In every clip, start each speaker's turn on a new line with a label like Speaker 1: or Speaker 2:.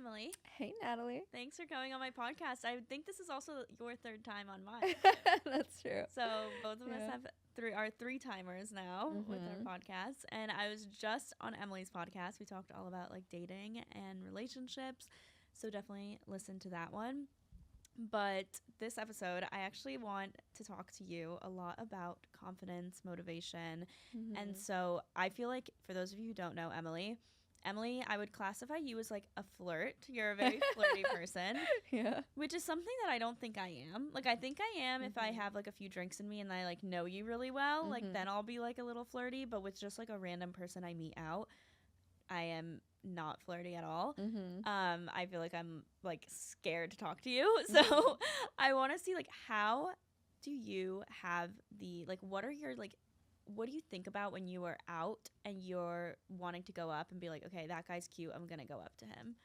Speaker 1: Emily.
Speaker 2: Hey, Natalie.
Speaker 1: Thanks for coming on my podcast. I think this is also your third time on mine.
Speaker 2: That's true.
Speaker 1: So both of us have three timers now with our podcasts. And I was just on Emily's podcast. We talked all about like dating and relationships. So definitely listen to that one. But this episode, I actually want to talk to you a lot about confidence, motivation. And so I feel like for those of you who don't know Emily, I would classify you as like a flirt. You're a very flirty person.
Speaker 2: Yeah.
Speaker 1: Which is something that I don't think I am. Like, I think I am if I have like a few drinks in me and I like know you really well. Like, then I'll be like a little flirty. But with just like a random person I meet out, I am not flirty at all. I feel like I'm like scared to talk to you. So I want to see like, how do you have the, like, what do you think about when you are out and you're wanting to go up and be like, okay, that guy's cute, I'm gonna go up to him?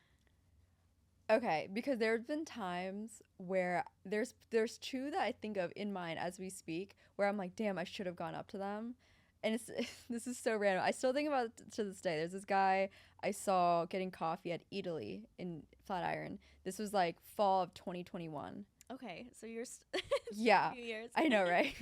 Speaker 2: Okay, because there have been times where there's two that I think of in mind as we speak where I'm like, damn, I should have gone up to them. And it's this is so random. I still think about it to this day. There's this guy I saw getting coffee at Italy in Flatiron. This was like fall of 2021.
Speaker 1: Okay, so you're
Speaker 2: yeah,
Speaker 1: few years.
Speaker 2: I know, right?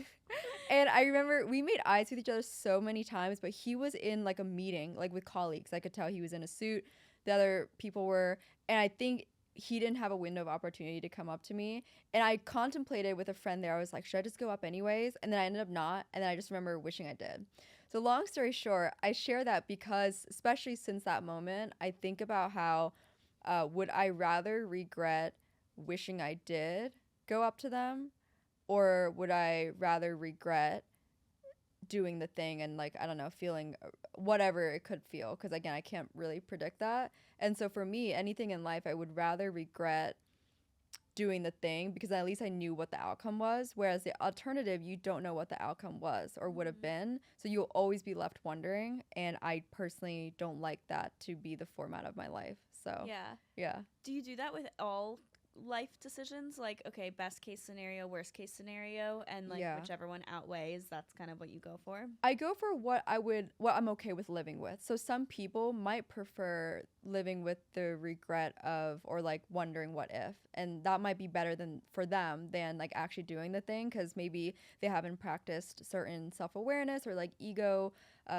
Speaker 2: And I remember we made eyes with each other so many times, but he was in like a meeting, like with colleagues. I could tell he was in a suit. The other people were, and I think he didn't have a window of opportunity to come up to me. And I contemplated with a friend there. I was like, should I just go up anyways? And then I ended up not. And then I just remember wishing I did. So long story short, I share that because, especially since that moment, I think about how would I rather regret wishing I did go up to them, or would I rather regret doing the thing and, like, I don't know, feeling whatever it could feel, because again, I can't really predict that. And so for me, anything in life, I would rather regret doing the thing because at least I knew what the outcome was, whereas the alternative, you don't know what the outcome was or would have been, so you'll always be left wondering. And I personally don't like that to be the format of my life. So yeah.
Speaker 1: Do you do that with all life decisions? Like, okay, best case scenario, worst case scenario, and like whichever one outweighs, that's kind of what you go for?
Speaker 2: I go for what I'm okay with living with. So some people might prefer living with the regret of, or like wondering what if, and that might be better for them than like actually doing the thing, because maybe they haven't practiced certain self-awareness or like ego,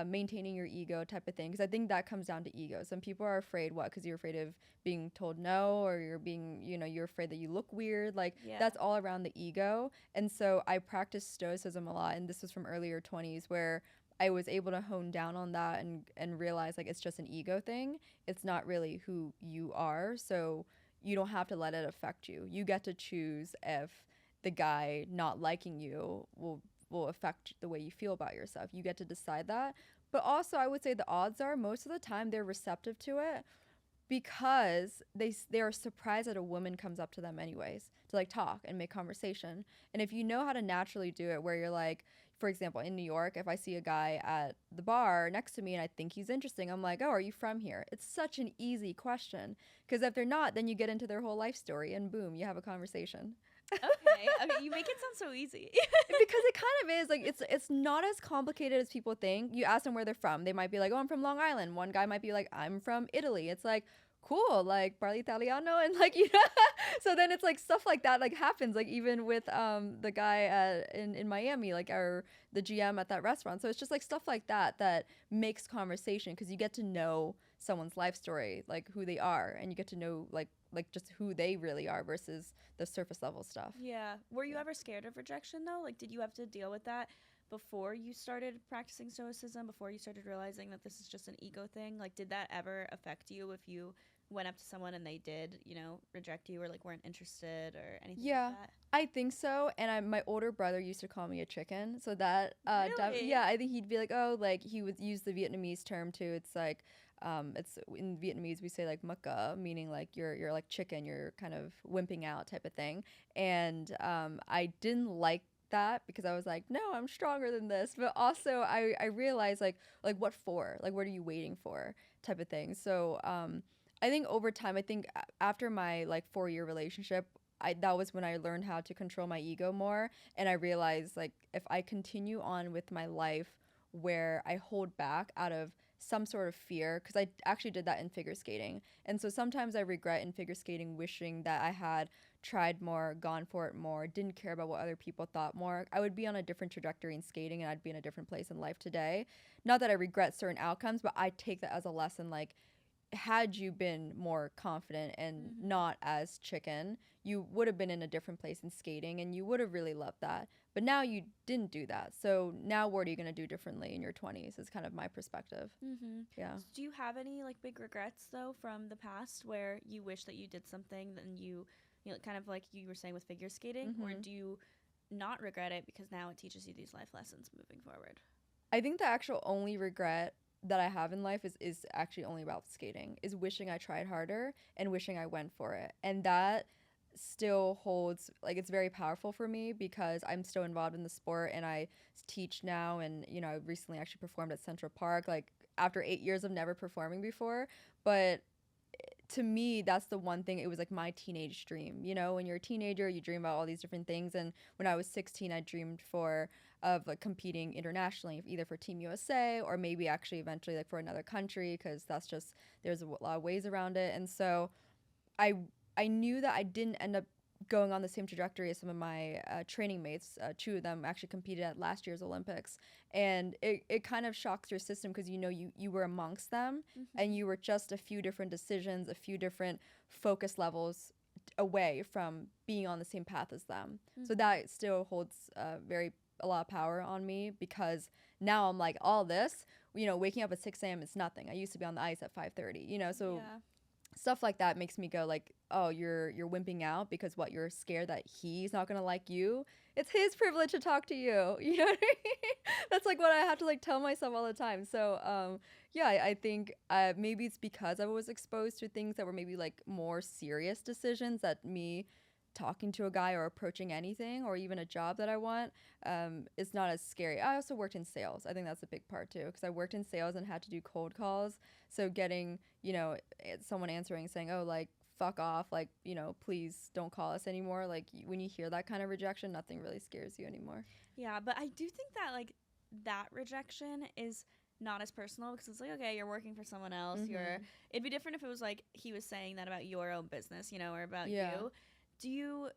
Speaker 2: maintaining your ego type of thing. Because I think that comes down to ego. Some people are afraid, because you're afraid of being told no, or you're afraid that you look weird. Like that's all around the ego. And so I practice Stoicism a lot, and this was from earlier 20s where I was able to hone down on that and realize like it's just an ego thing. It's not really who you are. So you don't have to let it affect you. You get to choose if the guy not liking you will affect the way you feel about yourself. You get to decide that. But also I would say the odds are most of the time they're receptive to it, because they are surprised that a woman comes up to them anyways to like talk and make conversation. And if you know how to naturally do it, where you're like, for example, in New York, if I see a guy at the bar next to me and I think he's interesting, I'm like, oh, are you from here? It's such an easy question, because if they're not, then you get into their whole life story and boom, you have a conversation.
Speaker 1: Okay, you make it sound so easy.
Speaker 2: Because it kind of is. Like, it's not as complicated as people think. You ask them where they're from, they might be like, oh, I'm from Long Island. One guy might be like, I'm from Italy. It's like, cool, like parli italiano, and like, you know. So then it's like stuff like that like happens, like even with the guy in Miami, like the GM at that restaurant. So it's just like stuff like that makes conversation, because you get to know someone's life story, like who they are, and you get to know like just who they really are versus the surface level stuff.
Speaker 1: Yeah. Were you ever scared of rejection though? Like, did you have to deal with that before you started practicing Stoicism, before you started realizing that this is just an ego thing? Like, did that ever affect you if you went up to someone and they did, reject you, or like weren't interested or anything like that?
Speaker 2: I think so. And my older brother used to call me a chicken. So that,
Speaker 1: really?
Speaker 2: I think he'd be like, oh, like he would use the Vietnamese term too. It's like, it's in Vietnamese we say like maka, meaning like you're like chicken, you're kind of wimping out type of thing. And I didn't like that, because I was like, no, I'm stronger than this. But also I realized like what for? Like, what are you waiting for type of thing. So I think over time, after my like 4-year relationship, that was when I learned how to control my ego more. And I realized like if I continue on with my life where I hold back out of some sort of fear, because I actually did that in figure skating. And so sometimes I regret in figure skating wishing that I had tried more, gone for it more, didn't care about what other people thought more. I would be on a different trajectory in skating, and I'd be in a different place in life today. Not that I regret certain outcomes, but I take that as a lesson. Like, had you been more confident and not as chicken, you would have been in a different place in skating, and you would have really loved that. But now you didn't do that. So now what are you going to do differently in your 20s is kind of my perspective. Yeah.
Speaker 1: So do you have any like big regrets though from the past where you wish that you did something then you know, kind of like you were saying with figure skating, or do you not regret it because now it teaches you these life lessons moving forward?
Speaker 2: I think the actual only regret that I have in life is actually only about skating, is wishing I tried harder and wishing I went for it. And that still holds, like, it's very powerful for me because I'm still involved in the sport and I teach now. And, you know, I recently actually performed at Central Park, like after 8 years of never performing before. But to me, that's the one thing. It was like my teenage dream. You know, when you're a teenager, you dream about all these different things. And when I was 16, I dreamed of like competing internationally, either for Team USA or maybe actually eventually like for another country, because that's just, there's a lot of ways around it. And so I I knew that I didn't end up going on the same trajectory as some of my training mates. Two of them actually competed at last year's Olympics. And it kind of shocks your system because, you know, you were amongst them and you were just a few different decisions, a few different focus levels away from being on the same path as them. So that still holds a lot of power on me, because now I'm like, all this, you know, waking up at 6 a.m. is nothing. I used to be on the ice at 5:30, you know, so stuff like that makes me go like, oh, you're wimping out because what, you're scared that he's not gonna like you. It's his privilege to talk to you. You know what I mean? That's like what I have to like tell myself all the time. So yeah, I think maybe it's because I was exposed to things that were maybe like more serious decisions, that me talking to a guy or approaching anything or even a job that I want is not as scary. I also worked in sales. I think that's a big part too, because I worked in sales and had to do cold calls. So getting, you know, someone answering saying, oh, like, fuck off, like, you know, please don't call us anymore. Like, when you hear that kind of rejection, nothing really scares you anymore.
Speaker 1: Yeah, but I do think that like that rejection is not as personal, because it's like, okay, you're working for someone else. It'd be different if it was like he was saying that about your own business, you know, or about you. Do you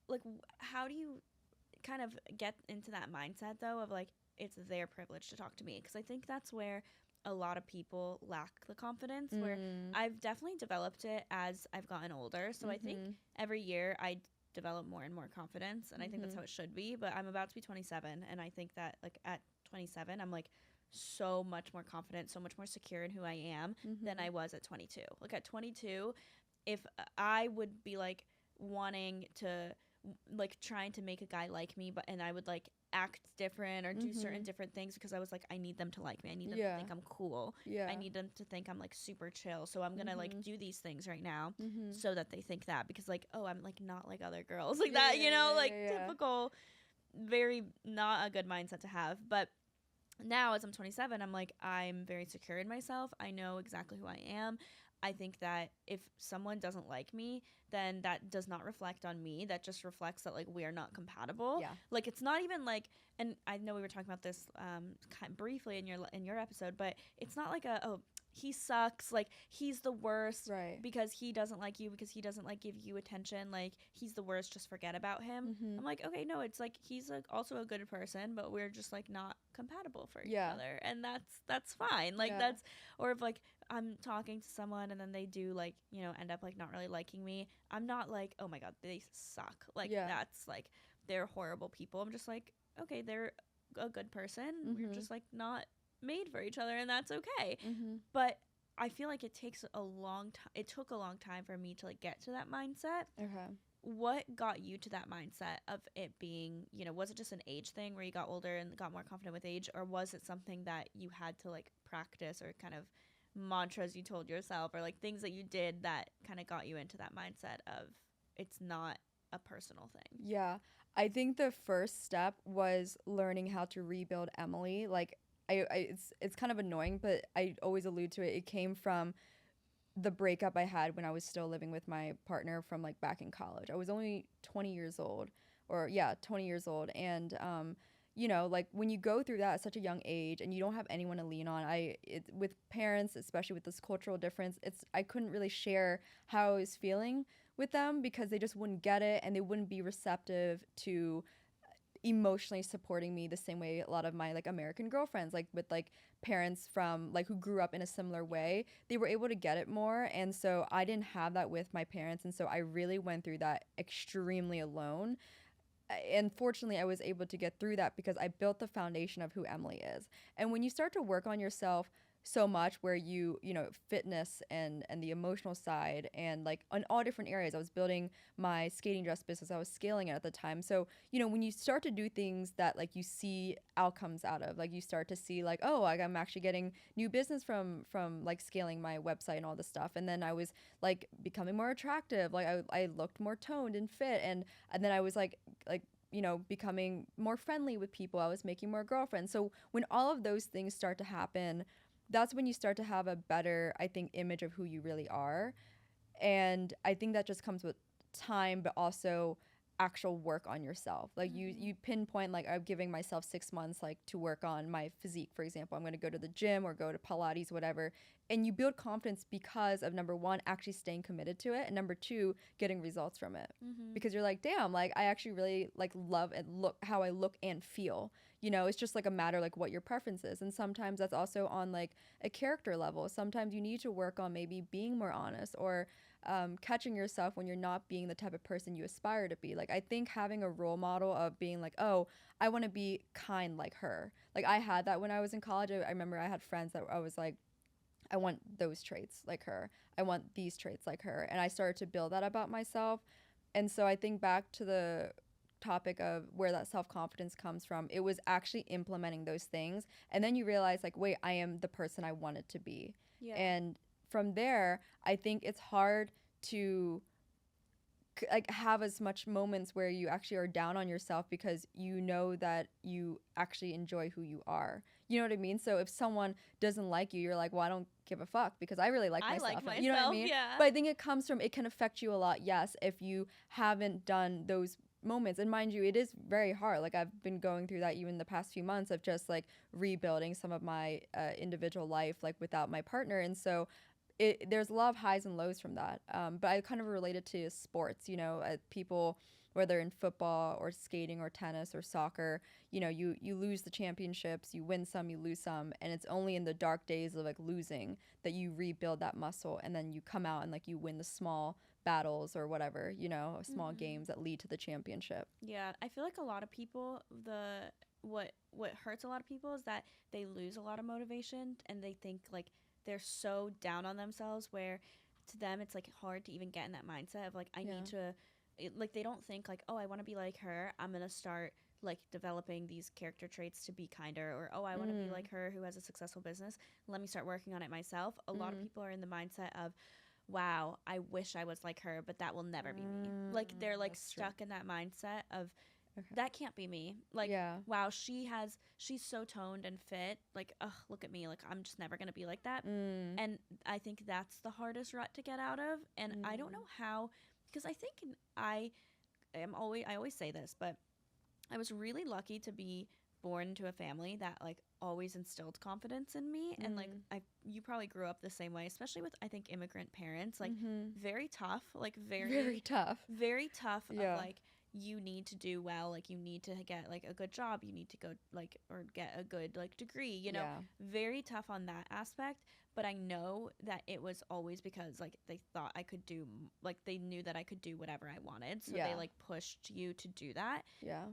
Speaker 1: like, how do you kind of get into that mindset though of like, it's their privilege to talk to me? Because I think that's where a lot of people lack the confidence, where I've definitely developed it as I've gotten older. So I think every year I develop more and more confidence, and I think that's how it should be. But I'm about to be 27, and I think that like at 27 I'm like so much more confident, so much more secure in who I am than I was at 22. Like at 22, if I would be like wanting to like trying to make a guy like me, and I would like act different or do certain different things because I was like, I need them to like me, I need them to think I'm cool, I need them to think I'm like super chill, so I'm gonna like do these things right now so that they think that, because like, oh, I'm like not like other girls like that, you know, like typical, very not a good mindset to have. But now as I'm 27, I'm like, I'm very secure in myself, I know exactly who I am. I think that if someone doesn't like me, then that does not reflect on me. That just reflects that like we are not compatible. Yeah. Like it's not even like, and I know we were talking about this kind of briefly in your episode, but it's not like he sucks, like he's the worst, right, because he doesn't like you, because he doesn't like give you attention, like he's the worst, just forget about him. I'm like, okay, no, it's like he's like also a good person, but we're just like not compatible for each other, and that's fine. Like that's, or if like I'm talking to someone and then they do like, you know, end up like not really liking me, I'm not like, oh my god, they suck, like that's like they're horrible people. I'm just like, okay, they're a good person, we're just like not made for each other, and that's okay. But I feel like it took a long time for me to like get to that mindset. What got you to that mindset of it being, you know, was it just an age thing where you got older and got more confident with age, or was it something that you had to like practice, or kind of mantras you told yourself, or like things that you did that kind of got you into that mindset of it's not a personal thing?
Speaker 2: I think the first step was learning how to rebuild Emily. Like it's kind of annoying, but I always allude to it. It came from the breakup I had when I was still living with my partner from like back in college. I was only 20 years old, and you know, like when you go through that at such a young age and you don't have anyone to lean on, with parents, especially with this cultural difference, I couldn't really share how I was feeling with them because they just wouldn't get it and they wouldn't be receptive to emotionally supporting me the same way a lot of my like American girlfriends, like with like parents from like who grew up in a similar way, they were able to get it more. And so I didn't have that with my parents, and so I really went through that extremely alone. And fortunately I was able to get through that because I built the foundation of who Emily is. And when you start to work on yourself so much, where you know, fitness and the emotional side and like on all different areas, I was building my skating dress business, I was scaling it at the time. So you know, when you start to do things that like you see outcomes out of, like you start to see like, oh, like I'm actually getting new business from like scaling my website and all this stuff. And then I was like becoming more attractive, like I looked more toned and fit, and then I was like you know, becoming more friendly with people, I was making more girlfriends. So when all of those things start to happen, that's when you start to have a better, I think, image of who you really are. And I think that just comes with time, but also actual work on yourself. Like you pinpoint, like I'm giving myself 6 months like to work on my physique, for example. I'm going to go to the gym or go to Pilates, whatever. And you build confidence because of, number one, actually staying committed to it, and number two, getting results from it. Because you're like, damn, like I actually really like love and look how I look and feel. You know, it's just like a matter like what your preference is. And sometimes that's also on like a character level. Sometimes you need to work on maybe being more honest, or catching yourself when you're not being the type of person you aspire to be. Like I think having a role model of being like, oh, I want to be kind like her. Like I had that when I was in college. I remember I had friends that I was like, I want those traits like her. I want these traits like her. And I started to build that about myself. And so I think back to the topic of where that self-confidence comes from, it was actually implementing those things. And then you realize like, wait, I am the person I wanted to be. Yeah. And from there, I think it's hard to like have as much moments where you actually are down on yourself because you know that you actually enjoy who you are. You know what I mean? So if someone doesn't like you, you're like, well, I don't give a fuck because I really like myself. You know what I mean?
Speaker 1: Yeah.
Speaker 2: But I think it comes from, it can affect you a lot, yes, if you haven't done those moments. And mind you, it is very hard. Like I've been going through that even the past few months of just like rebuilding some of my individual life like without my partner. And so there's a lot of highs and lows from that. But I kind of related to sports, you know, people, whether in football or skating or tennis or soccer, you know, you lose the championships, you win some, you lose some. And it's only in the dark days of like losing that you rebuild that muscle. And then you come out and like you win the small battles or whatever, you know, small games that lead to the championship.
Speaker 1: Yeah. I feel like a lot of people, what hurts a lot of people is that they lose a lot of motivation and they think like, they're so down on themselves where to them it's like hard to even get in that mindset of like I need to like they don't think like, oh, I want to be like her, I'm gonna start like developing these character traits to be kinder, or oh, I want to be like her who has a successful business, let me start working on it myself. A lot of people are in the mindset of, wow, I wish I was like her, but that will never be me. Like they're like stuck in that mindset of that can't be me. Like, wow, she's so toned and fit. Like, ugh, look at me. Like, I'm just never going to be like that. And I think that's the hardest rut to get out of. And I don't know how, because I think I always say this, but I was really lucky to be born into a family that like always instilled confidence in me. And like, you probably grew up the same way, especially with, I think, immigrant parents, like very tough, like very tough of like, you need to do well, like you need to get like a good job, you need to go like or get a good like degree, you know, very tough on that aspect. But I know that it was always because like they thought I could do, like they knew that I could do whatever I wanted, so they like pushed you to do that.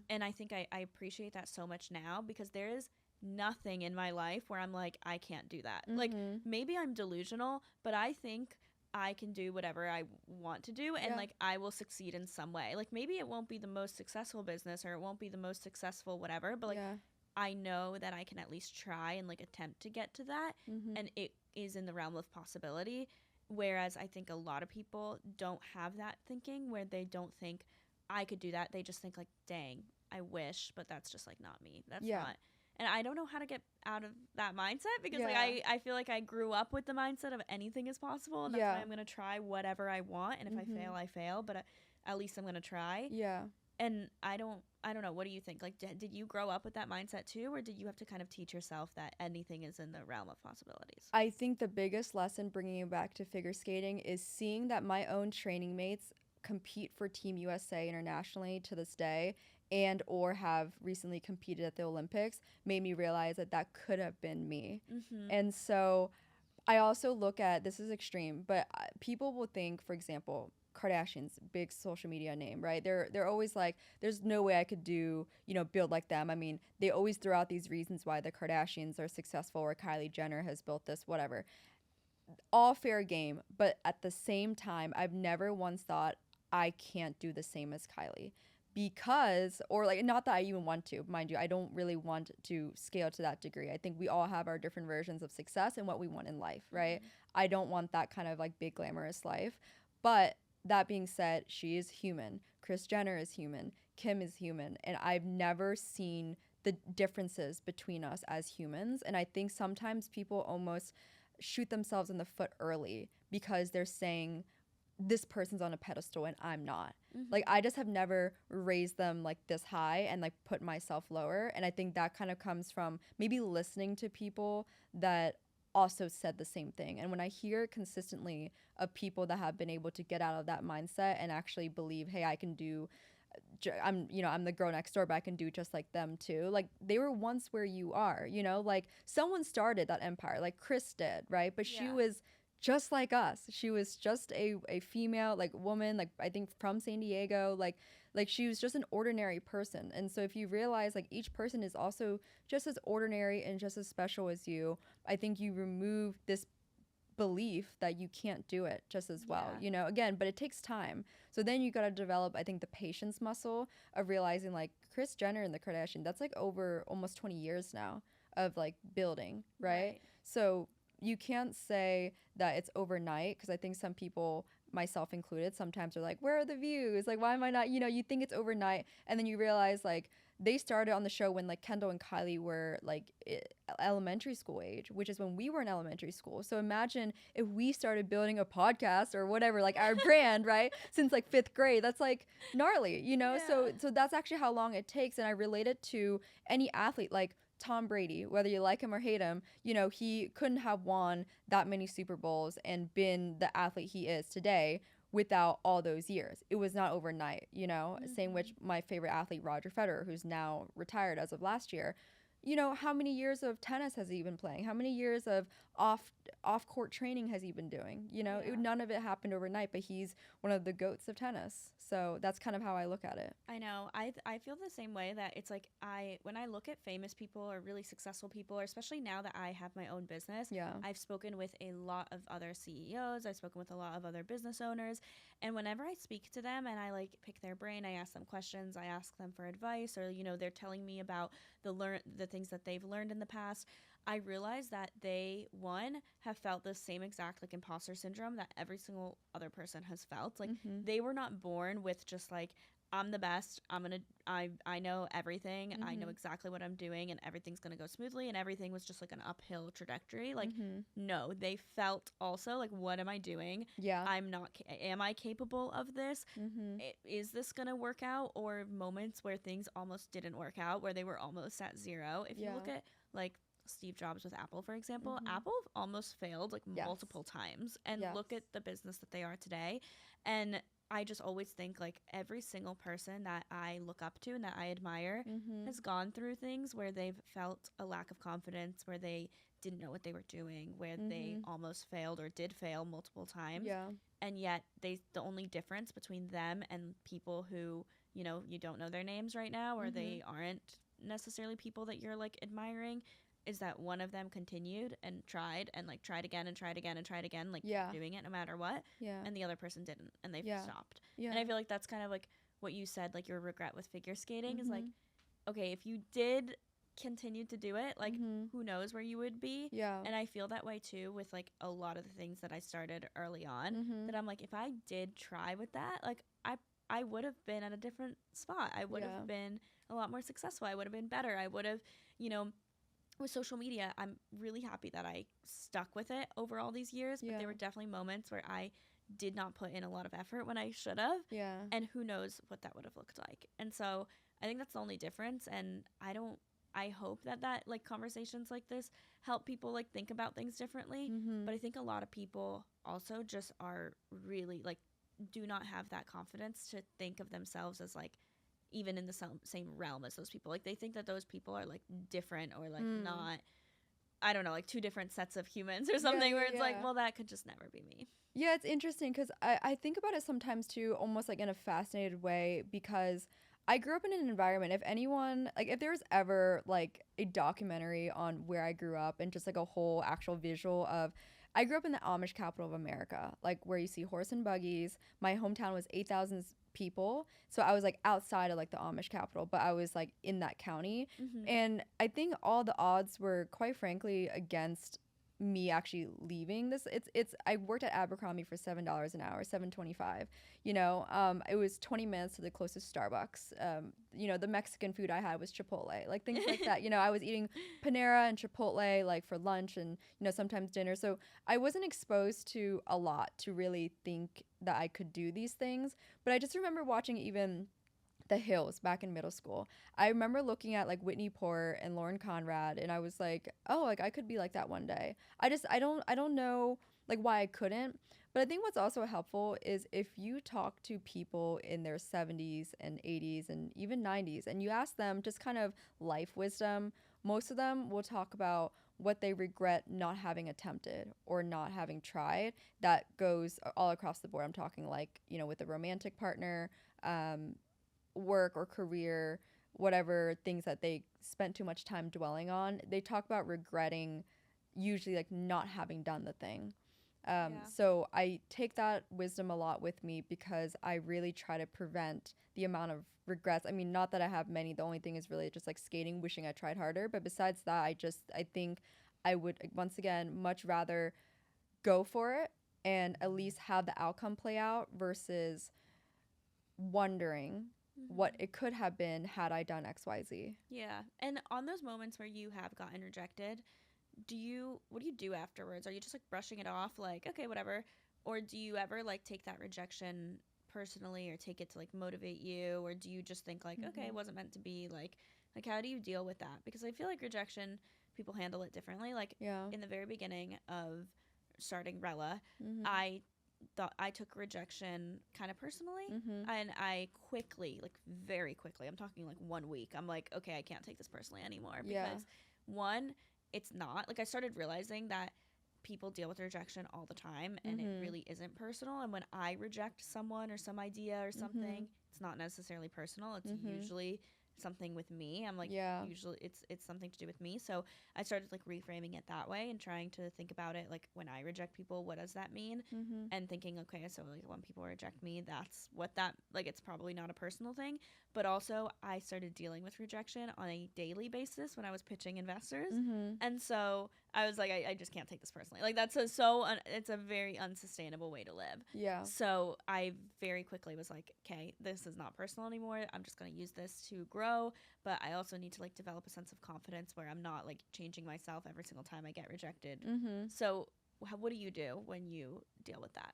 Speaker 1: And I think I appreciate that so much now, because there is nothing in my life where I'm like, I can't do that. Like maybe I'm delusional, but I think I can do whatever I want to do, and like I will succeed in some way. Like maybe it won't be the most successful business or it won't be the most successful whatever, but like I know that I can at least try and like attempt to get to that, and it is in the realm of possibility. Whereas I think a lot of people don't have that thinking, where they don't think I could do that. They just think like, dang, I wish, but that's just like not me. That's not. And I don't know how to get out of that mindset, because like I feel like I grew up with the mindset of anything is possible, and that's why I'm going to try whatever I want. And if I fail, I fail, but at least I'm going to try. And I don't know, what do you think? Like, did you grow up with that mindset too, or did you have to kind of teach yourself that anything is in the realm of possibilities?
Speaker 2: I think the biggest lesson bringing it back to figure skating is seeing that my own training mates compete for Team USA internationally to this day, and or have recently competed at the Olympics, made me realize that that could have been me.
Speaker 1: Mm-hmm.
Speaker 2: And so I also look at, this is extreme, but people will think, for example, Kardashians, big social media name, right? They're always like, there's no way I could do, build like them. I mean, they always throw out these reasons why the Kardashians are successful, or Kylie Jenner has built this, whatever. All fair game, but at the same time, I've never once thought I can't do the same as Kylie. Because, or like, not that I even want to, mind you, I don't really want to scale to that degree. I think we all have our different versions of success and what we want in life, right?
Speaker 1: Mm-hmm.
Speaker 2: I don't want that kind of like big glamorous life. But that being said, she is human. Kris Jenner is human. Kim is human. And I've never seen the differences between us as humans. And I think sometimes people almost shoot themselves in the foot early because they're saying, this person's on a pedestal and I'm not.
Speaker 1: Mm-hmm.
Speaker 2: Like, I just have never raised them like this high and like put myself lower. And I think that kind of comes from maybe listening to people that also said the same thing. And when I hear consistently of people that have been able to get out of that mindset and actually believe, hey, I can do, I'm the girl next door, but I can do just like them too. Like, they were once where you are, like someone started that empire, like Kris did, right? But she was just like us. She was just a female, like, woman, like, I think from San Diego, like she was just an ordinary person. And so if you realize like each person is also just as ordinary and just as special as you, I think you remove this belief that you can't do it just as well, again, but it takes time. So then you got to develop, I think, the patience muscle of realizing, like, Kris Jenner and the Kardashian, that's like over almost 20 years now of like building, right? So you can't say that it's overnight, because I think some people, myself included, sometimes are like, where are the views? Like, why am I not, you think it's overnight, and then you realize like they started on the show when like Kendall and Kylie were like elementary school age, which is when we were in elementary school. So imagine if we started building a podcast or whatever, like our brand, right, since like 5th grade. That's like gnarly, So that's actually how long it takes. And I relate it to any athlete, like Tom Brady, whether you like him or hate him, he couldn't have won that many Super Bowls and been the athlete he is today without all those years. It was not overnight, Same with my favorite athlete, Roger Federer, who's now retired as of last year. How many years of tennis has he been playing? How many years of off-court training has he been doing? None of it happened overnight, but he's one of the GOATs of tennis. So that's kind of how I look at it.
Speaker 1: I know. I feel the same way, that it's like when I look at famous people or really successful people, or especially now that I have my own business, I've spoken with a lot of other CEOs, I've spoken with a lot of other business owners, and whenever I speak to them and I like pick their brain, I ask them questions, I ask them for advice, or they're telling me about the things that they've learned in the past, I realize that they, one, have felt the same exact like imposter syndrome that every single other person has felt. Like, they were not born with just like, I'm the best, I know everything, I know exactly what I'm doing, and everything's gonna go smoothly, and everything was just like an uphill trajectory. Like, no, they felt also like, what am I doing? I'm not, am I capable of this? Is this gonna work out? Or moments where things almost didn't work out, where they were almost at zero. If you look at like Steve Jobs with Apple, for example, Apple almost failed like multiple times, and look at the business that they are today. And I just always think like every single person that I look up to and that I admire has gone through things where they've felt a lack of confidence, where they didn't know what they were doing, where they almost failed or did fail multiple times. And yet the only difference between them and people who, you don't know their names right now, or they aren't necessarily people that you're like admiring, is that one of them continued and tried and like tried again and tried again and tried again, like doing it no matter what, and the other person didn't, and they stopped. And I feel like that's kind of like what you said, like your regret with figure skating is like, okay, if you did continue to do it, like who knows where you would be. And I feel that way too with like a lot of the things that I started early on, that I'm like, if I did try with that, like I would have been at a different spot. I would have been a lot more successful. I would have been better. I would have, with social media, I'm really happy that I stuck with it over all these years, but there were definitely moments where I did not put in a lot of effort when I should have.
Speaker 2: Yeah.
Speaker 1: And who knows what that would have looked like. And so I think that's the only difference. And I hope that like conversations like this help people like think about things differently. But I think a lot of people also just are really like do not have that confidence to think of themselves as like even in the same realm as those people. Like they think that those people are like different or like not, I don't know, like two different sets of humans or something where it's like, well, that could just never be me.
Speaker 2: Yeah, it's interesting because I think about it sometimes too, almost like in a fascinated way, because I grew up in an environment, if anyone, like if there was ever like a documentary on where I grew up and just like a whole actual visual of, I grew up in the Amish capital of America, like where you see horse and buggies. My hometown was 8,000 people. So I was like outside of like the Amish capital, but I was like in that county. And I think all the odds were quite frankly against me actually leaving this. It's I worked at Abercrombie for $7 an hour, $7.25. You know, it was 20 minutes to the closest Starbucks. You know, the Mexican food I had was Chipotle, like things like that. You know, I was eating Panera and Chipotle like for lunch and, you know, sometimes dinner. So I wasn't exposed to a lot to really think that I could do these things. But I just remember watching even The Hills back in middle school. I remember looking at like Whitney Port and Lauren Conrad, and I was like, oh, like I could be like that one day. I don't know like why I couldn't. But I think what's also helpful is if you talk to people in their 70s and 80s and even 90s and you ask them just kind of life wisdom, most of them will talk about what they regret not having attempted or not having tried. That goes all across the board. I'm talking like, you know, with a romantic partner, work or career, whatever things that they spent too much time dwelling on. They talk about regretting usually like not having done the thing. So I take that wisdom a lot with me because I really try to prevent the amount of regrets. I mean, not that I have many. The only thing is really just like skating, wishing I tried harder. But besides that, I think I would, once again, much rather go for it and at least have the outcome play out versus wondering what it could have been had I done XYZ.
Speaker 1: Yeah. And on those moments where you have gotten rejected, what do you do afterwards? Are you just like brushing it off like, okay, whatever? Or do you ever like take that rejection personally or take it to like motivate you? Or do you just think like, okay, it wasn't meant to be? Like how do you deal with that? Because I feel like rejection, people handle it differently. Like in the very beginning of starting Rella, I thought I took rejection kind of personally, and I quickly, like very quickly, I'm talking like 1 week, I'm like, okay, I can't take this personally anymore because one, it's not like I started realizing that people deal with rejection all the time and it really isn't personal, and when I reject someone or some idea or something, it's not necessarily personal, it's usually something with me. I'm like, usually it's something to do with me. So I started like reframing it that way and trying to think about it like, when I reject people, what does that mean? And thinking, okay, so like when people reject me, that's what that, like, it's probably not a personal thing. But also I started dealing with rejection on a daily basis when I was pitching investors. And so I was like, I just can't take this personally. Like that's it's a very unsustainable way to live.
Speaker 2: Yeah.
Speaker 1: So I very quickly was like, okay, this is not personal anymore. I'm just going to use this to grow. But I also need to like develop a sense of confidence where I'm not like changing myself every single time I get rejected. So what do you do when you deal with that?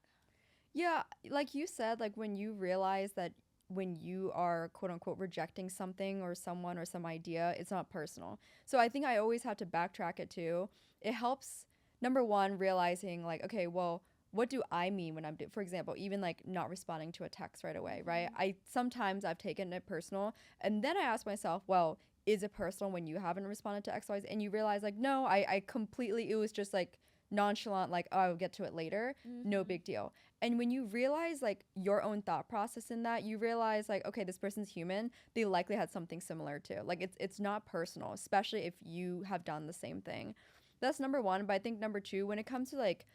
Speaker 2: Yeah, like you said, like when you realize that when you are quote unquote rejecting something or someone or some idea, it's not personal. So I think I always have to backtrack it too. It helps, number one, realizing like, okay, well, what do I mean when for example, even like not responding to a text right away, right? Sometimes I've taken it personal, and then I ask myself, well, is it personal when you haven't responded to X, Y, Z? And you realize like, no, I completely, it was just like nonchalant, like, oh, I'll get to it later. No big deal. And when you realize like your own thought process in that, you realize like, okay, this person's human. They likely had something similar too. Like it's not personal, especially if you have done the same thing. That's number one. But I think number two, when it comes to like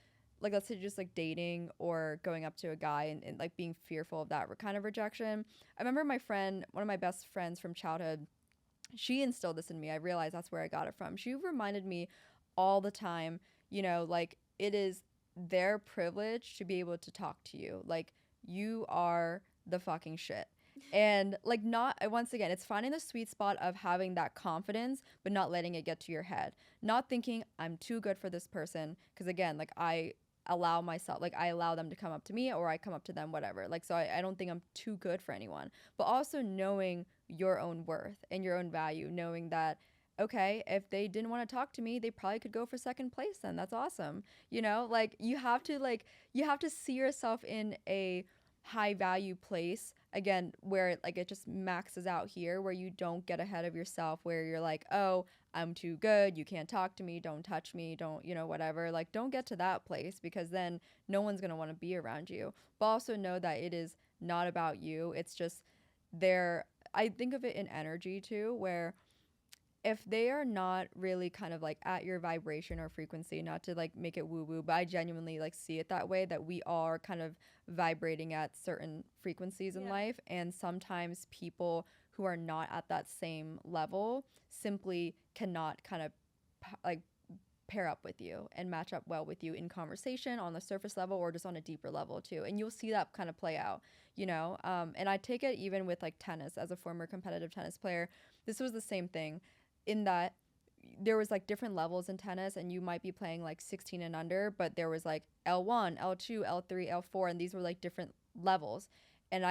Speaker 2: let's say just like dating or going up to a guy and like being fearful of that kind of rejection. I remember my friend, one of my best friends from childhood, she instilled this in me. I realized that's where I got it from. She reminded me all the time, you know, like it is their privilege to be able to talk to you. Like you are the fucking shit. And like not, once again, it's finding the sweet spot of having that confidence, but not letting it get to your head. Not thinking I'm too good for this person. Because again, like I allow myself, like I allow them to come up to me or I come up to them, whatever. Like, so I don't think I'm too good for anyone, but also knowing your own worth and your own value, knowing that, okay, if they didn't want to talk to me, they probably could go for second place then. That's awesome. You know, you have to see yourself in a high value place again where like it just maxes out here, where you don't get ahead of yourself, where you're like, oh, I'm too good, you can't talk to me, don't touch me, don't, you know, whatever. Like, don't get to that place, because then no one's going to want to be around you. But also know that it is not about you. It's just there. I think of it in energy too, where if they are not really kind of like at your vibration or frequency, not to like make it woo woo, but I genuinely like see it that way, that we are kind of vibrating at certain frequencies in life. And sometimes people who are not at that same level simply cannot kind of like pair up with you and match up well with you in conversation on the surface level or just on a deeper level too. And you'll see that kind of play out, you know? And I take it even with like tennis. As a former competitive tennis player, this was the same thing, in that there was like different levels in tennis, and you might be playing like 16 and under, but there was like L1, L2, L3, L4, and these were like different levels. And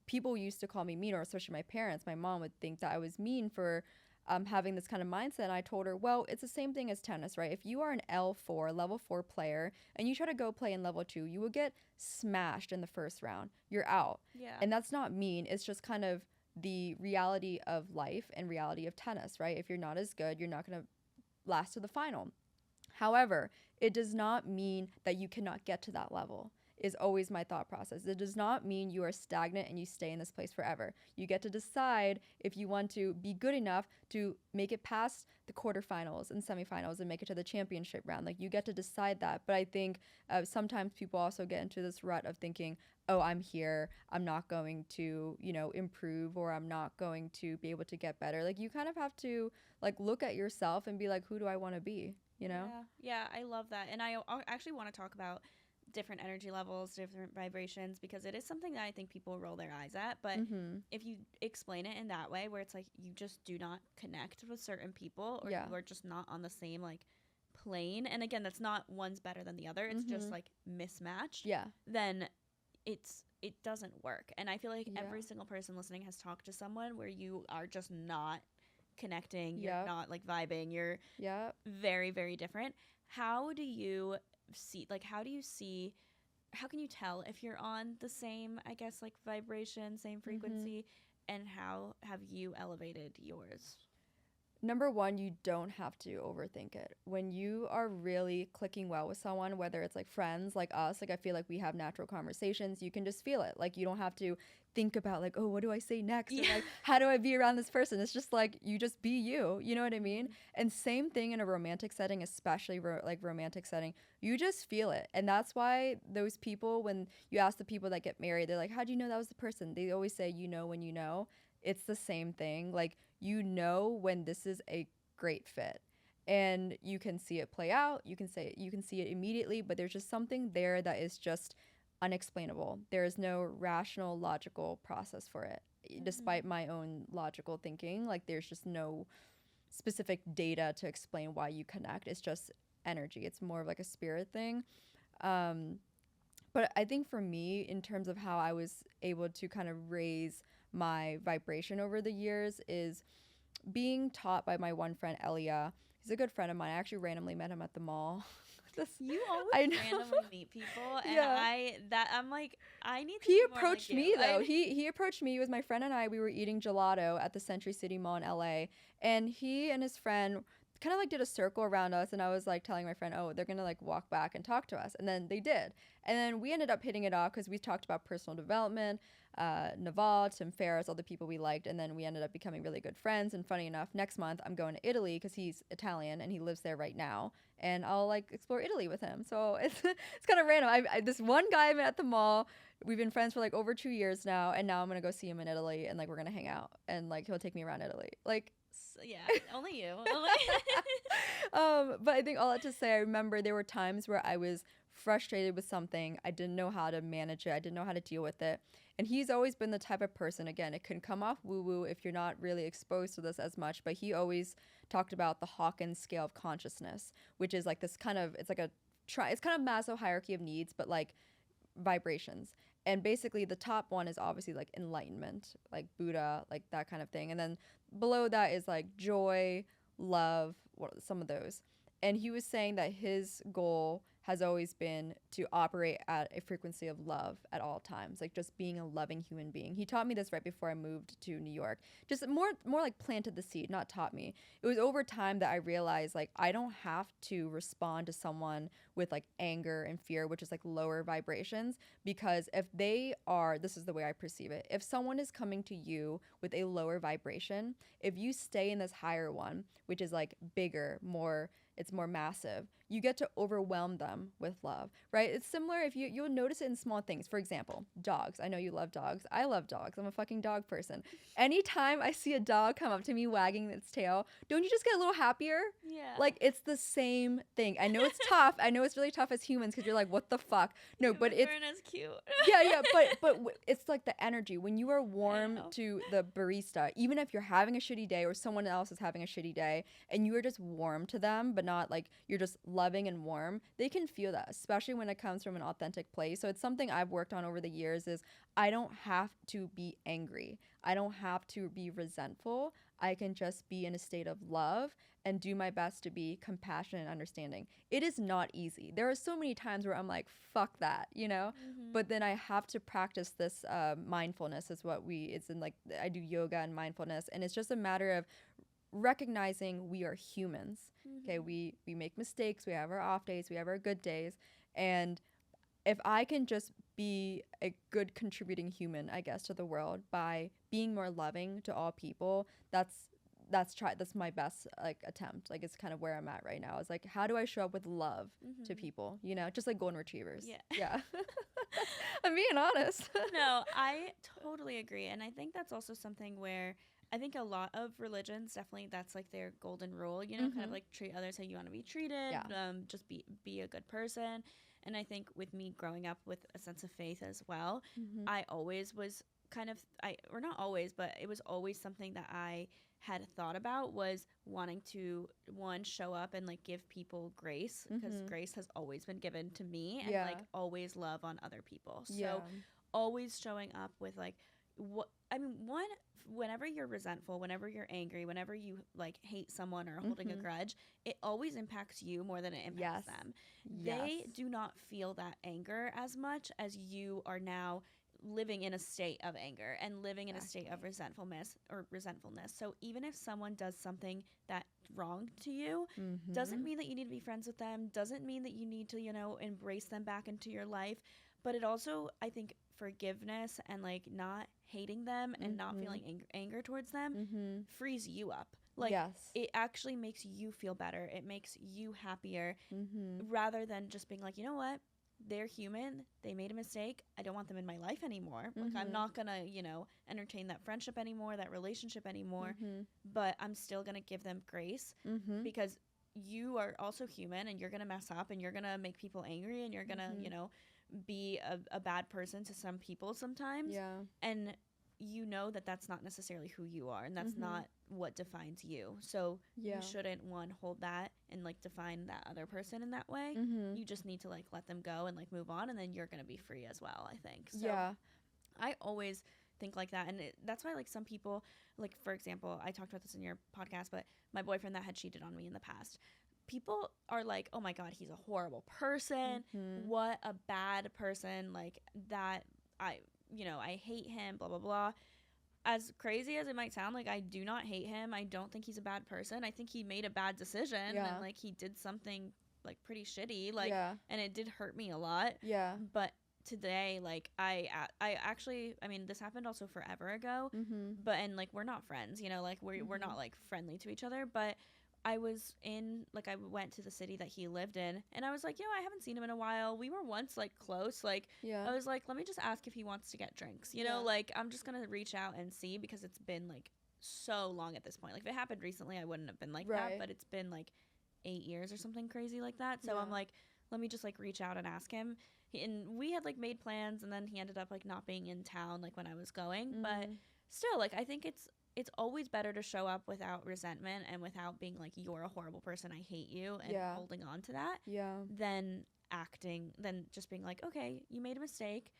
Speaker 2: people used to call me mean, or especially my parents. My mom would think that I was mean for having this kind of mindset. And I told her, well, it's the same thing as tennis, right? If you are an L4, level 4 player, and you try to go play in level 2, you will get smashed in the first round. You're out.
Speaker 1: Yeah.
Speaker 2: And that's not mean. It's just kind of the reality of life and reality of tennis, right? If you're not as good, you're not going to last to the final. However, it does not mean that you cannot get to that level, is always my thought process. It does not mean you are stagnant and you stay in this place forever. You get to decide if you want to be good enough to make it past the quarterfinals and semifinals and make it to the championship round. Like, you get to decide that. But I think sometimes people also get into this rut of thinking, oh, I'm here, I'm not going to, you know, improve, or I'm not going to be able to get better. Like, you kind of have to like look at yourself and be like, who do I want to be, you know?
Speaker 1: Yeah, I love that. And I actually want to talk about different energy levels, different vibrations, because it is something that I think people roll their eyes at. But if you explain it in that way, where it's like you just do not connect with certain people, or you are just not on the same like plane, and again, that's not one's better than the other, it's just like mismatched, then it doesn't work. And I feel like every single person listening has talked to someone where you are just not connecting, you're not like vibing, you're very, very different. How do you see, how can you tell if you're on the same, I guess, like vibration, same frequency, and how have you elevated yours?
Speaker 2: Number one, you don't have to overthink it. When you are really clicking well with someone, whether it's like friends like us, like I feel like we have natural conversations, you can just feel it. Like, you don't have to think about like, oh, what do I say next? Or like, how do I be around this person? It's just like, you just be you. You know what I mean? And same thing in a romantic setting, especially like romantic setting, you just feel it. And that's why those people, when you ask the people that get married, they're like, how do you know that was the person? They always say, you know when you know. It's the same thing. Like, you know when this is a great fit, and you can see it play out. You can see it immediately, but there's just something there that is just unexplainable. There is no rational, logical process for it. Despite my own logical thinking, like, there's just no specific data to explain why you connect. It's just energy. It's more of like a spirit thing. But I think for me, in terms of how I was able to kind of raise my vibration over the years, is being taught by my one friend, Elia. He's a good friend of mine. I actually randomly met him at the mall.
Speaker 1: You always randomly meet people, and I'm like, I need to
Speaker 2: He
Speaker 1: be more
Speaker 2: approached
Speaker 1: like
Speaker 2: me
Speaker 1: you.
Speaker 2: though. He approached me. It was my friend and I. We were eating gelato at the Century City Mall in LA, and he and his friend kind of like did a circle around us, and I was like telling my friend, oh, they're gonna like walk back and talk to us, and then they did, and then we ended up hitting it off because we talked about personal development, Naval, Tim Ferriss, all the people we liked, and then we ended up becoming really good friends. And funny enough, next month I'm going to Italy because he's Italian and he lives there right now, and I'll like explore Italy with him. So it's kind of random. This one guy I met at the mall, we've been friends for like over 2 years now, and now I'm gonna go see him in Italy, and like we're gonna hang out, and like he'll take me around Italy, like.
Speaker 1: Yeah, only you.
Speaker 2: But I think all that to say, I remember there were times where I was frustrated with something. I didn't know how to manage it. I didn't know how to deal with it. And he's always been the type of person, again, it can come off woo-woo if you're not really exposed to this as much, but he always talked about the Hawkins scale of consciousness, which is like this kind of, it's like a it's kind of Maslow hierarchy of needs, but like vibrations. And basically the top one is obviously like enlightenment, like Buddha, like that kind of thing. And then below that is like joy, love, some of those. And he was saying that his goal has always been to operate at a frequency of love at all times, like just being a loving human being. He taught me this right before I moved to New York. Just more like planted the seed, not taught me. It was over time that I realized like I don't have to respond to someone with like anger and fear, which is like lower vibrations, because if they are, this is the way I perceive it, if someone is coming to you with a lower vibration, if you stay in this higher one, which is like bigger, it's more massive, you get to overwhelm them with love, right? It's similar if you'll notice it in small things. For example, dogs. I know you love dogs. I love dogs. I'm a fucking dog person. Anytime I see a dog come up to me wagging its tail, don't you just get a little happier?
Speaker 1: Yeah.
Speaker 2: Like, it's the same thing. I know it's tough. I know it's really tough as humans because you're like, what the fuck? No, but it's...
Speaker 1: as cute.
Speaker 2: yeah, but it's like the energy. When you are warm to the barista, even if you're having a shitty day or someone else is having a shitty day, and you are just warm to them, but not like you're just loving and warm, they can feel that, especially when it comes from an authentic place. So it's something I've worked on over the years is I don't have to be angry. I don't have to be resentful. I can just be in a state of love and do my best to be compassionate and understanding. It is not easy. There are so many times where I'm like, fuck that, you know?
Speaker 1: Mm-hmm.
Speaker 2: But then I have to practice this mindfulness it's in like, I do yoga and mindfulness, and it's just a matter of recognizing we are humans.
Speaker 1: Mm-hmm.
Speaker 2: Okay, we make mistakes, we have our off days, we have our good days, and if I can just be a good contributing human, I guess, to the world by being more loving to all people, that's my best like attempt. Like, it's kind of where I'm at right now. It's like, how do I show up with love to people, you know, just like golden retrievers. Yeah. I'm being honest.
Speaker 1: No, I totally agree. And I think that's also something where I think a lot of religions, definitely that's like their golden rule, you know, kind of like treat others how you want to be treated, just be a good person. And I think with me growing up with a sense of faith as well, I always was kind of, or not always, but it was always something that I had thought about, was wanting to, one, show up and like give people grace, because grace has always been given to me, and like always love on other people. So always showing up with like, whenever you're resentful, whenever you're angry, whenever you like hate someone or holding a grudge, it always impacts you more than it impacts them. They do not feel that anger as much as you are now living in a state of anger and living in a state of resentfulness. So even if someone does something that's wrong to you, doesn't mean that you need to be friends with them, doesn't mean that you need to, you know, embrace them back into your life. But it also, I think, forgiveness and like not hating them and not feeling anger towards them frees you up. Like, it actually makes you feel better. It makes you happier, rather than just being like, you know what? They're human. They made a mistake. I don't want them in my life anymore. Like, I'm not going to, you know, entertain that friendship anymore, that relationship anymore. But I'm still going to give them grace, because you are also human, and you're going to mess up, and you're going to make people angry, and you're going to, you know, be a bad person to some people sometimes. And you know that that's not necessarily who you are, and that's not what defines you. So you shouldn't, one, hold that and like define that other person in that way. You just need to like let them go and like move on, and then you're gonna be free as well, I think. So I always think like that, and that's why like some people, like for example, I talked about this in your podcast, but my boyfriend that had cheated on me in the past, people are like, oh my god, he's a horrible person, what a bad person, like that, I hate him, blah blah blah. As crazy as it might sound, like, I do not hate him. I don't think he's a bad person. I think he made a bad decision, and like he did something like pretty shitty, like, and it did hurt me a lot. But today, like, I actually, I mean, this happened also forever ago, but, and like, we're not friends, you know, like we're not like friendly to each other, but I went to the city that he lived in, and I was like, I haven't seen him in a while. We were once like close. Like, I was like, let me just ask if he wants to get drinks, you know, like, I'm just going to reach out and see, because it's been like so long at this point. Like, if it happened recently, I wouldn't have been like that, but it's been like 8 years or something crazy like that. So I'm like, let me just like reach out and ask him. And we had like made plans, and then he ended up like not being in town like when I was going, but still, like, I think it's always better to show up without resentment and without being like, you're a horrible person, I hate you, and holding on to that, than just being like, okay, you made a mistake.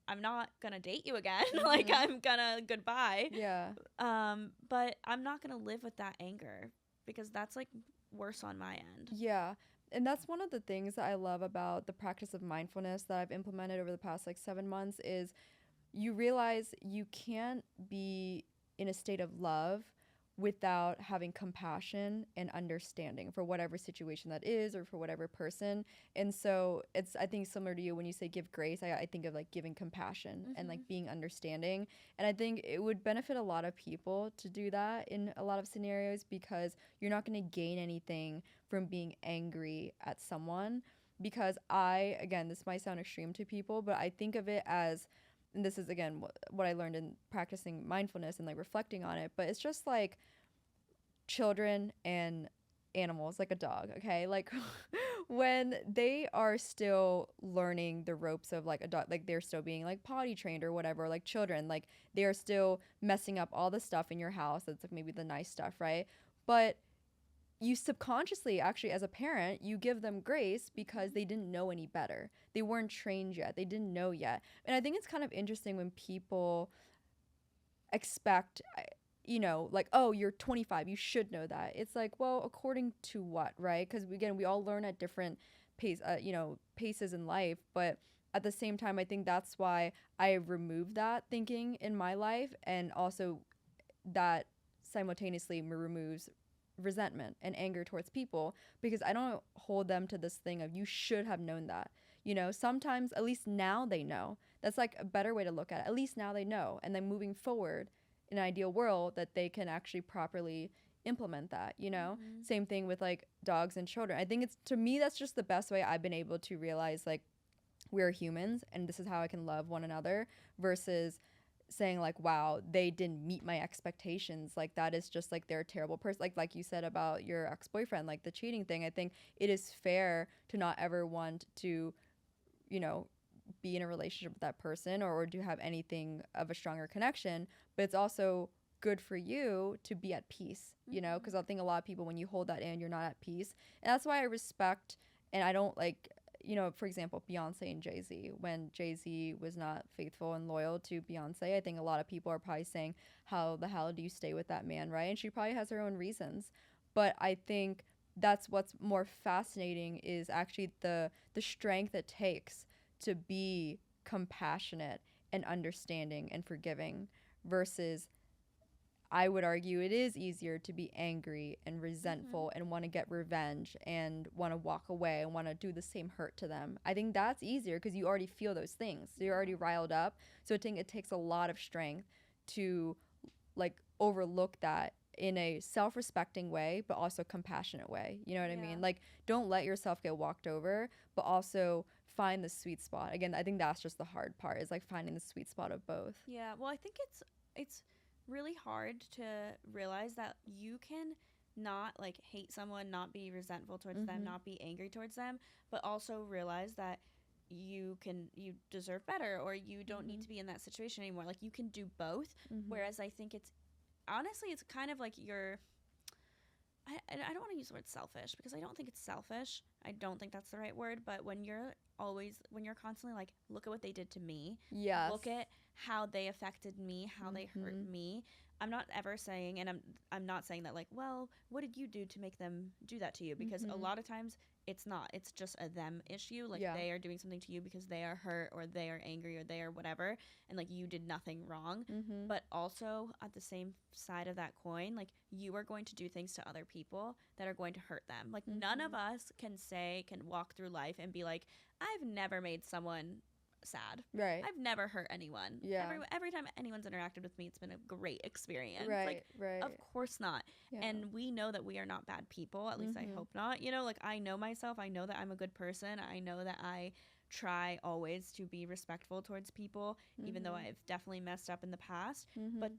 Speaker 1: I'm not gonna date you again. Like, I'm gonna goodbye.
Speaker 2: Yeah.
Speaker 1: But I'm not gonna live with that anger, because that's like worse on my end.
Speaker 2: Yeah. And that's one of the things that I love about the practice of mindfulness that I've implemented over the past like 7 months is you realize you can't be in a state of love without having compassion and understanding for whatever situation that is or for whatever person. And so it's, I think, similar to you when you say give grace, I think of like giving compassion and like being understanding. And I think it would benefit a lot of people to do that in a lot of scenarios, because you're not going to gain anything from being angry at someone. Because again, this might sound extreme to people, but I think of it as, and this is again what I learned in practicing mindfulness and like reflecting on it, but it's just like children and animals, like a dog, okay? Like when they are still learning the ropes of like a dog, like they're still being like potty trained or whatever, like children, like they are still messing up all the stuff in your house that's like maybe the nice stuff, right? But you subconsciously, actually, as a parent, you give them grace because they didn't know any better. They weren't trained yet. They didn't know yet. And I think it's kind of interesting when people expect, like, oh, you're 25, you should know that. It's like, well, according to what, right? Because again, we all learn at different paces in life. But at the same time, I think that's why I removed that thinking in my life, and also that simultaneously removes resentment and anger towards people, because I don't hold them to this thing of you should have known that. Sometimes at least now they know. That's like a better way to look at it. At least now they know. And then moving forward in an ideal world that they can actually properly implement that, Same thing with like dogs and children. I think it's, to me, that's just the best way I've been able to realize like we're humans and this is how I can love one another, versus saying like, wow, they didn't meet my expectations, like that is just like they're a terrible person, like you said about your ex-boyfriend, like the cheating thing. I think it is fair to not ever want to be in a relationship with that person, or to have anything of a stronger connection, but it's also good for you to be at peace, because I think a lot of people, when you hold that in, you're not at peace. And that's why I respect, and I don't like, for example, Beyonce and Jay-Z. When Jay-Z was not faithful and loyal to Beyonce, I think a lot of people are probably saying, how the hell do you stay with that man, right? And she probably has her own reasons. But I think that's what's more fascinating, is actually the strength it takes to be compassionate and understanding and forgiving, versus, I would argue it is easier to be angry and resentful and want to get revenge and want to walk away and want to do the same hurt to them. I think that's easier because you already feel those things. So you're already riled up. So I think it takes a lot of strength to like overlook that in a self-respecting way, but also compassionate way. You know what I mean? Like, don't let yourself get walked over, but also find the sweet spot. Again, I think that's just the hard part, is like finding the sweet spot of both.
Speaker 1: Yeah. Well, I think it's really hard to realize that you can not like hate someone, not be resentful towards them, not be angry towards them, but also realize that you deserve better, or you don't need to be in that situation anymore. Like, you can do both. Whereas I think it's kind of like I don't want to use the word selfish, because I don't think it's selfish. I don't think that's the right word. But when you're constantly like, look at what they did to me.
Speaker 2: Yes.
Speaker 1: Look at how they affected me, how they hurt me. I'm not ever saying, and I'm not saying that like, well, what did you do to make them do that to you? Because a lot of times it's not. It's just a them issue. Like, they are doing something to you because they are hurt, or they are angry, or they are whatever, and like, you did nothing wrong. But also at the same side of that coin, like, you are going to do things to other people that are going to hurt them. Like, none of us can walk through life and be like, I've never made someone sad.
Speaker 2: Right.
Speaker 1: I've never hurt anyone.
Speaker 2: Yeah.
Speaker 1: Every time anyone's interacted with me, it's been a great experience.
Speaker 2: Right.
Speaker 1: Like,
Speaker 2: right.
Speaker 1: Of course not.
Speaker 2: Yeah.
Speaker 1: And we know that we are not bad people. At least I hope not. Like, I know myself. I know that I'm a good person. I know that I try always to be respectful towards people, even though I've definitely messed up in the past. But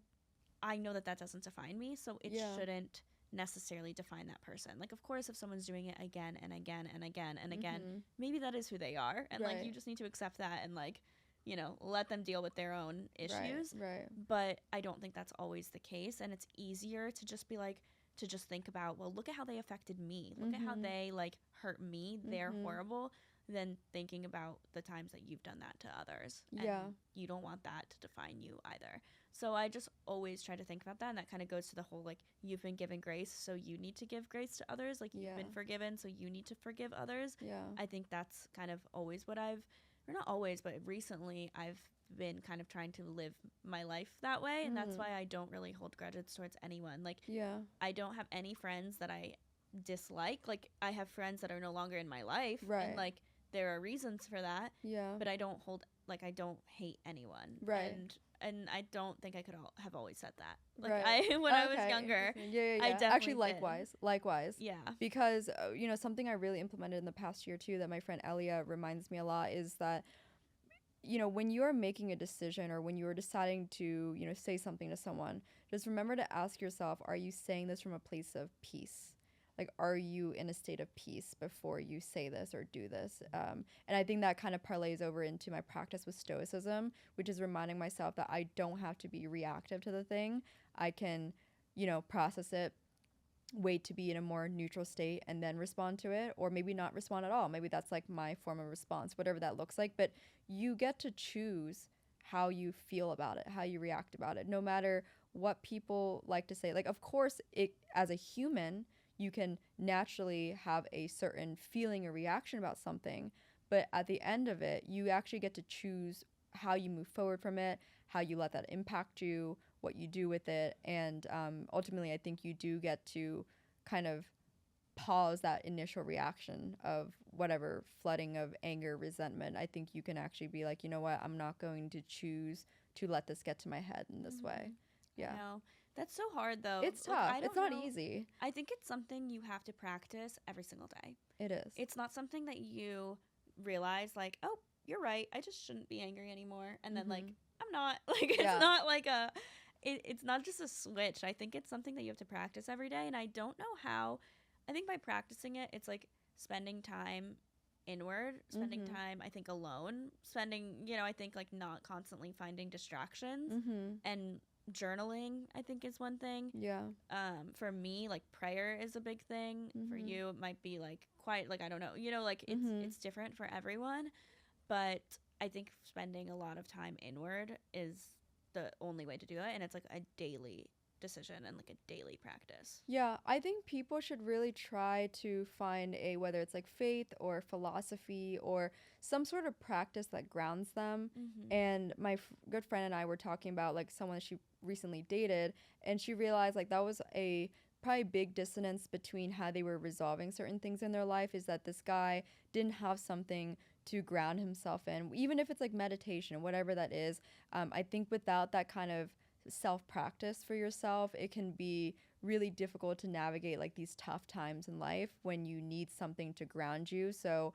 Speaker 1: I know that doesn't define me. So it shouldn't necessarily define that person. Like, of course, if someone's doing it again and again and again and again, maybe that is who they are, and like, you just need to accept that and like, let them deal with their own issues.
Speaker 2: Right.
Speaker 1: But I don't think that's always the case, and it's easier to just be like, to just think about, well, look at how they affected me, look at how they like hurt me, they're horrible. than thinking about the times that you've done that to others.
Speaker 2: Yeah.
Speaker 1: And you don't want that to define you either. So I just always try to think about that. And that kind of goes to the whole, like, you've been given grace, so you need to give grace to others. Like, you've been forgiven, so you need to forgive others.
Speaker 2: Yeah.
Speaker 1: I think that's kind of always what or not always, but recently I've been kind of trying to live my life that way. And that's why I don't really hold grudges towards anyone. Like, I don't have any friends that I dislike. Like, I have friends that are no longer in my life.
Speaker 2: Right.
Speaker 1: And, like, there are reasons for that.
Speaker 2: Yeah.
Speaker 1: But I don't hate anyone.
Speaker 2: Right.
Speaker 1: And I don't think I could have always said that. Like,
Speaker 2: right.
Speaker 1: when I was younger.
Speaker 2: Yeah.
Speaker 1: I definitely
Speaker 2: actually
Speaker 1: did.
Speaker 2: likewise.
Speaker 1: Yeah.
Speaker 2: Because something I really implemented in the past year too that my friend Elia reminds me a lot is that when you're making a decision or when you're deciding to say something to someone, just remember to ask yourself, are you saying this from a place of peace? Like, are you in a state of peace before you say this or do this? And I think that kind of parlays over into my practice with Stoicism, which is reminding myself that I don't have to be reactive to the thing. I can, process it, wait to be in a more neutral state, and then respond to it, or maybe not respond at all. Maybe that's like my form of response, whatever that looks like. But you get to choose how you feel about it, how you react about it, no matter what people like to say. Like, of course, as a human, you can naturally have a certain feeling or reaction about something, but at the end of it, you actually get to choose how you move forward from it, how you let that impact you, what you do with it, and ultimately, I think you do get to kind of pause that initial reaction of whatever flooding of anger, resentment. I think you can actually be like, you know what, I'm not going to choose to let this get to my head in this way. Yeah.
Speaker 1: I know. That's so hard, though.
Speaker 2: It's tough. It's not easy.
Speaker 1: I think it's something you have to practice every single day.
Speaker 2: It is.
Speaker 1: It's not something that you realize, like, oh, you're right, I just shouldn't be angry anymore. And then, like, I'm not. Like, it's not like it's not just a switch. I think it's something that you have to practice every day. And I don't know how. I think by practicing it, it's like spending time inward, spending time, I think, alone, I think, like, not constantly finding distractions, and journaling, I think, is one thing.
Speaker 2: Yeah.
Speaker 1: For me, like, prayer is a big thing. For you, it might be like quiet, like, I don't know, like, it's different for everyone. But I think spending a lot of time inward is the only way to do it, and it's like a daily decision and like a daily practice.
Speaker 2: Yeah, I think people should really try to find whether it's like faith or philosophy or some sort of practice that grounds them. And my good friend and I were talking about, like, someone she recently dated, and she realized, like, that was a probably big dissonance between how they were resolving certain things in their life, is that this guy didn't have something to ground himself in, even if it's like meditation, whatever that is. I think without that kind of self-practice for yourself, it can be really difficult to navigate, like, these tough times in life when you need something to ground you. So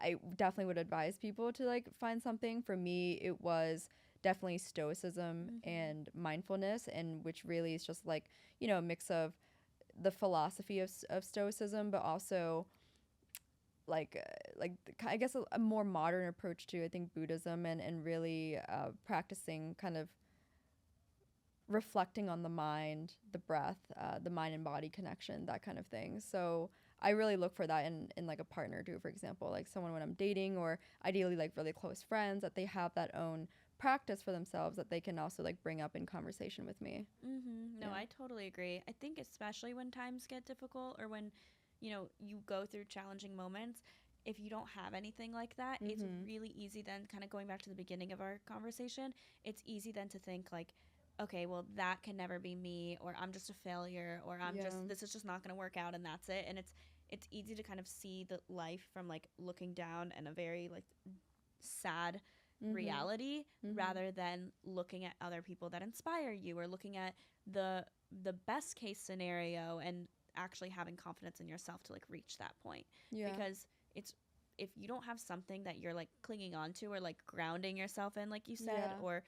Speaker 2: I definitely would advise people to, like, find something. For me, it was definitely Stoicism and mindfulness, and which really is just like, a mix of the philosophy of Stoicism, but also like I guess a more modern approach to, I think, Buddhism, and really practicing kind of reflecting on the mind, the breath, the mind and body connection, that kind of thing. So I really look for that in like a partner too, for example, like someone when I'm dating, or ideally like really close friends, that they have that own practice for themselves that they can also like bring up in conversation with me.
Speaker 1: No, I totally agree. I think especially when times get difficult, or when you go through challenging moments, if you don't have anything like that, it's really easy then, kind of going back to the beginning of our conversation, it's easy then to think like, okay, well, that can never be me, or I'm just a failure, or this is just not going to work out, and that's it. And it's easy to kind of see the life from like looking down and a very like sad reality, rather than looking at other people that inspire you, or looking at the best case scenario and actually having confidence in yourself to like reach that point. Because if you don't have something that you're like clinging on to, or like grounding yourself in, like you said, or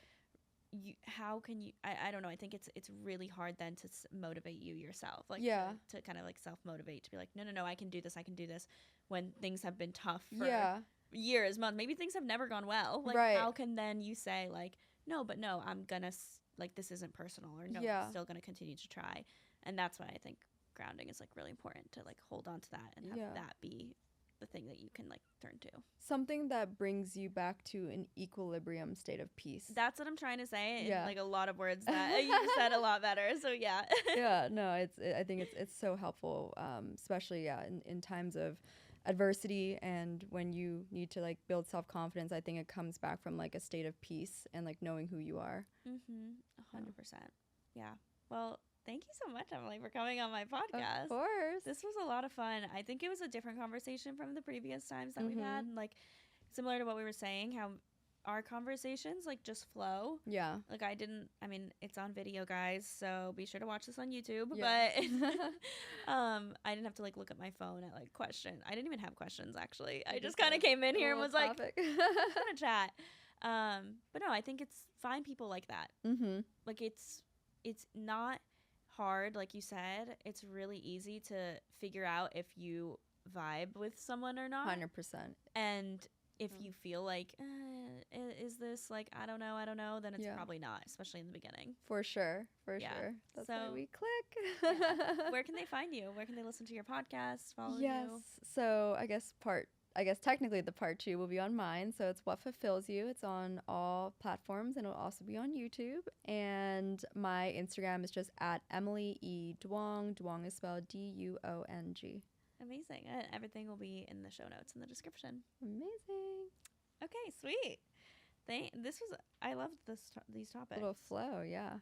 Speaker 1: how can you, I don't know, I think it's really hard then to motivate you yourself, like to kind of like self-motivate, to be like, no, I can do this, when things have been tough for years, months, maybe things have never gone well, like how can then you say like, no, I'm gonna like, this isn't personal, or no, I'm still gonna continue to try. And that's why I think grounding is like really important, to like hold on to that and have that be the thing that you can like turn to.
Speaker 2: Something that brings you back to an equilibrium state of peace.
Speaker 1: That's what I'm trying to say in
Speaker 2: Yeah.
Speaker 1: like a lot of words that you said a lot better. So yeah.
Speaker 2: Yeah, no, I think it's so helpful, especially in times of adversity and when you need to like build self-confidence. I think it comes back from like a state of peace and like knowing who you are.
Speaker 1: 100%. Yeah. Well, thank you so much, Emily, for coming on my podcast.
Speaker 2: Of course.
Speaker 1: This was a lot of fun. I think it was a different conversation from the previous times that we've had, and like similar to what we were saying, how our conversations like just flow.
Speaker 2: Yeah.
Speaker 1: Like I mean, it's on video, guys, so be sure to watch this on YouTube.
Speaker 2: Yes.
Speaker 1: But I didn't have to like look at my phone at like I didn't even have questions actually. I just kind of came in here and was like, gonna chat. But no, I think it's find people like that. Like it's not hard, like you said. It's really easy to figure out if you vibe with someone or not.
Speaker 2: 100%.
Speaker 1: And if you feel like, is this like, I don't know, then it's probably not, especially in the beginning.
Speaker 2: For sure. That's why we click.
Speaker 1: Where can they find you? Where can they listen to your podcast, follow you?
Speaker 2: Yes. So I guess technically the part 2 will be on mine. So it's What Fulfills You. It's on all platforms and it'll also be on YouTube. And my Instagram is just at Emily E. Duong. Duong is spelled Duong.
Speaker 1: Amazing. Everything will be in the show notes in the description.
Speaker 2: Amazing.
Speaker 1: Okay, sweet. I loved these topics.
Speaker 2: Little flow, yeah.